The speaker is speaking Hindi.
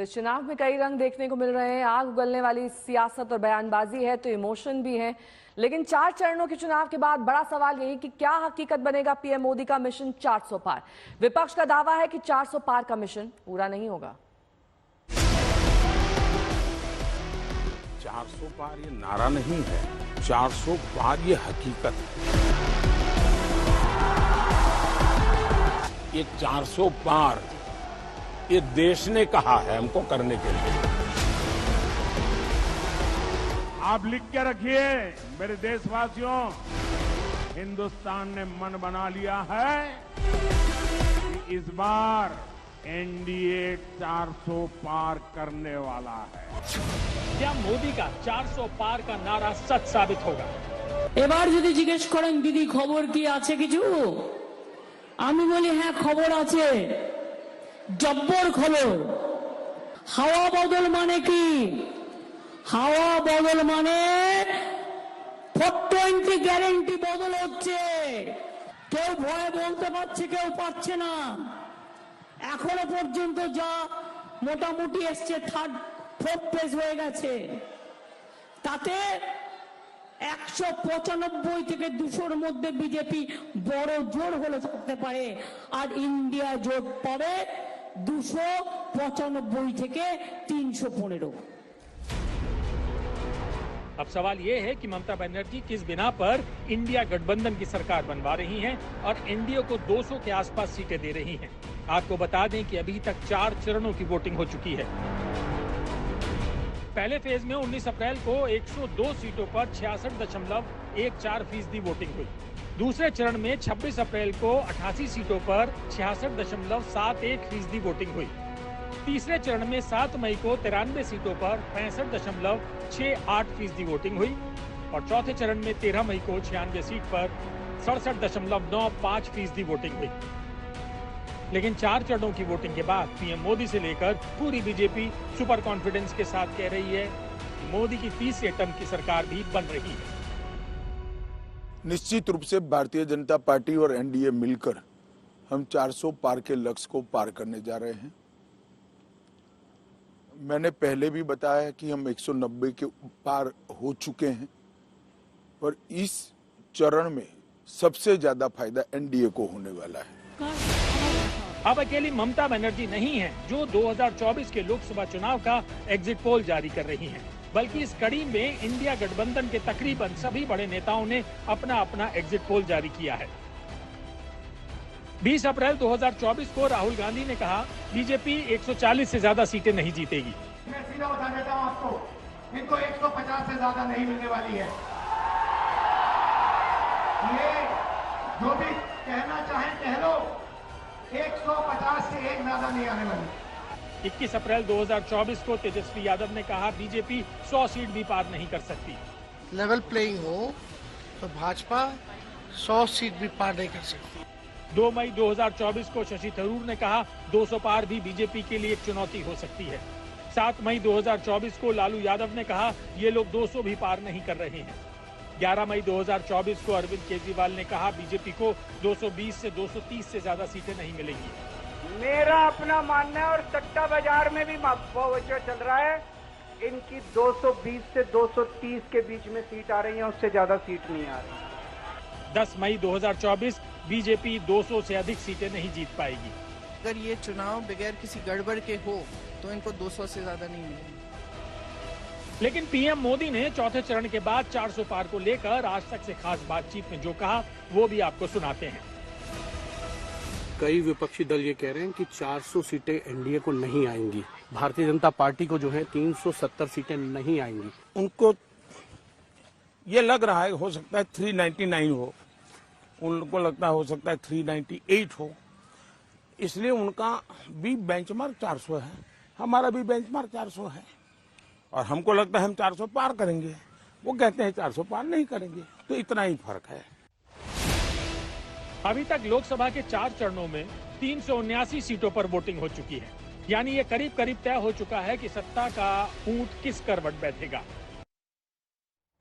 तो इस चुनाव में कई रंग देखने को मिल रहे हैं। आग उगलने वाली सियासत और बयानबाजी है तो इमोशन भी है। लेकिन 4 चरणों के चुनाव के बाद बड़ा सवाल यही कि क्या हकीकत बनेगा पीएम मोदी का मिशन 400 पार। विपक्ष का दावा है कि 400 पार का मिशन पूरा नहीं होगा। 400 पार ये नारा नहीं है, 400 पार ये हकीकत है। ये 400 पार ये देश ने कहा है हमको करने के लिए। आप लिख के रखिए मेरे देशवासियों, हिंदुस्तान ने मन बना लिया है कि इस बार एनडीए 400 पार करने वाला है। क्या मोदी का 400 पार का नारा सच साबित होगा? এবার যদি জিজ্ঞেস করেন দিদি খবর কি আছে কিছু, আমি বলি হ্যাঁ খবর আছে, জব্বর খবর। হাওয়া বদল মানে কি? হাওয়া বদল মানে 420 গ্যারান্টি বদল হচ্ছে। কেউ ভয়ে বলতে পারছে, কেউ পারছে না। এখনো পর্যন্ত যা মোটামুটি এসছে 4th পেজ হয়ে গেছে, তাতে 195 থেকে 200-র মধ্যে বিজেপি বড় জোর হলে থাকতে পারে, আর ইন্ডিয়া জোট পাবে 295 থেকে 315। अब सवाल ये है कि ममता बनर्जी किस बिना पर इंडिया गठबंधन की सरकार बनवा रही हैं और एनडीए को 200 के आसपास सीटें दे रही हैं। आपको बता दें कि अभी तक 4 चरणों की वोटिंग हो चुकी है। पहले फेज में 19 अप्रैल को 102 सीटों पर 66.14% वोटिंग हुई। दूसरे चरण में 26 अप्रैल को 88 सीटों पर 66.71% वोटिंग हुई। तीसरे चरण में 7 मई को 93 सीटों पर 65.68% वोटिंग हुई और चौथे चरण में 13 मई को 96 सीट पर 67.95% वोटिंग हुई। लेकिन 4 चरणों की वोटिंग के बाद पीएम मोदी से लेकर पूरी बीजेपी सुपर कॉन्फिडेंस के साथ कह रही है कि मोदी की 30 टर्म की सरकार भी बन रही है। निश्चित रूप से भारतीय जनता पार्टी और एनडीए मिलकर हम 400 पार के लक्ष्य को पार करने जा रहे हैं। मैंने पहले भी बताया कि हम 190 के पार हो चुके हैं और इस चरण में सबसे ज्यादा फायदा एनडीए को होने वाला है। अब अकेली ममता बनर्जी नहीं है जो 2024 के लोकसभा चुनाव का एग्जिट पोल जारी कर रही हैं, बल्कि इस कड़ी में इंडिया गठबंधन के तकरीबन सभी बड़े नेताओं ने अपना अपना एग्जिट पोल जारी किया है। 20 अप्रैल 2024 को राहुल गांधी ने कहा बीजेपी 140 से ज्यादा सीटें नहीं जीतेगी। मैं सीधा बता देता हूं आपको, इनको 150 से ज्यादा नहीं मिलने वाली है। ये जो भी कहना चाहें कह लो, 150 से एक ज्यादा नहीं आने वाली। 21 अप्रैल 2024 को तेजस्वी यादव ने कहा बीजेपी 100 सीट भी पार नहीं कर सकती। लेवल प्लेइंग हो तो भाजपा 100 सीट भी पार नहीं कर सकती। 2 मई 2024 को शशि थरूर ने कहा 200 पार भी बीजेपी के लिए एक चुनौती हो सकती है। 7 मई 2024 को लालू यादव ने कहा ये लोग 200 भी पार नहीं कर रहे हैं। 11 मई 2024 को अरविंद केजरीवाल ने कहा बीजेपी को 220 से 230 से ज्यादा सीटें नहीं मिलेंगी। मेरा अपना मानना है और सट्टा बाजार में भी अफवाह चल रहा है, इनकी 220 से 230 के बीच में सीट आ रही है, उससे ज्यादा सीट नहीं आ रही। 10 मई 2024 बीजेपी 200 से अधिक सीटें नहीं जीत पाएगी। अगर ये चुनाव बगैर किसी गड़बड़ के हो तो इनको 200 से ज्यादा नहीं मिलेंगे। लेकिन पीएम मोदी ने चौथे चरण के बाद 400 पार को लेकर आज तक से खास बातचीत में जो कहा वो भी आपको सुनाते हैं। कई विपक्षी दल ये कह रहे हैं कि 400 सीटें एनडीए को नहीं आएंगी। भारतीय जनता पार्टी को जो है 370 सीटें नहीं आएंगी। उनको ये लग रहा है हो सकता है 399 हो, उनको लगता है हो सकता है 398 हो, इसलिए उनका भी बेंचमार्क 400 है, हमारा भी बेंचमार्क 400 है और हमको लगता है हम 400 पार करेंगे, वो कहते हैं 400 पार नहीं करेंगे, तो इतना ही फर्क है। अभी तक लोकसभा के 4 चरणों में 379 सीटों पर वोटिंग हो चुकी है, यानी ये करीब करीब तय हो चुका है कि सत्ता का ऊंट किस करवट बैठेगा।